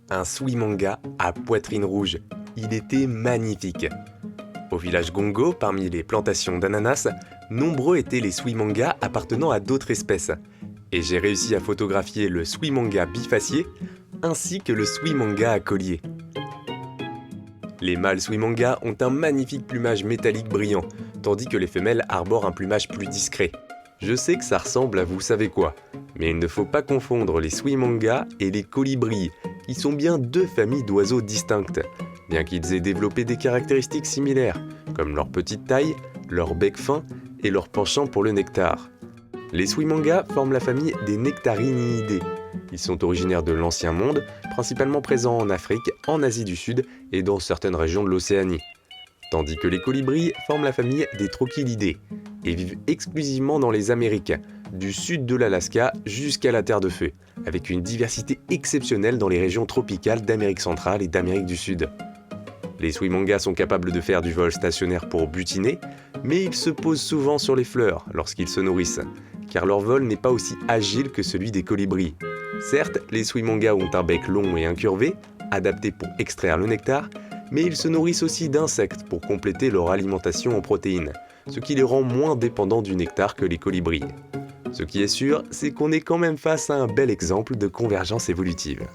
Un Suimanga à poitrine rouge. Il était magnifique. Au village Gongo, parmi les plantations d'ananas, nombreux étaient les Suimangas appartenant à d'autres espèces. Et j'ai réussi à photographier le Suimanga bifacié ainsi que le Suimanga à collier. Les mâles Suimanga ont un magnifique plumage métallique brillant, tandis que les femelles arborent un plumage plus discret. Je sais que ça ressemble à vous savez quoi, mais il ne faut pas confondre les Suimanga et les colibris, qui sont bien deux familles d'oiseaux distinctes, bien qu'ils aient développé des caractéristiques similaires, comme leur petite taille, leur bec fin et leur penchant pour le nectar. Les Suimanga forment la famille des Nectarinidae. Ils sont originaires de l'Ancien Monde, principalement présents en Afrique, en Asie du Sud et dans certaines régions de l'Océanie. Tandis que les colibris forment la famille des Trochilidae et vivent exclusivement dans les Amériques, du sud de l'Alaska jusqu'à la Terre de Feu, avec une diversité exceptionnelle dans les régions tropicales d'Amérique centrale et d'Amérique du Sud. Les Suimanga sont capables de faire du vol stationnaire pour butiner, mais ils se posent souvent sur les fleurs lorsqu'ils se nourrissent, car leur vol n'est pas aussi agile que celui des colibris. Certes, les Suimanga ont un bec long et incurvé, adapté pour extraire le nectar, mais ils se nourrissent aussi d'insectes pour compléter leur alimentation en protéines, ce qui les rend moins dépendants du nectar que les colibris. Ce qui est sûr, c'est qu'on est quand même face à un bel exemple de convergence évolutive.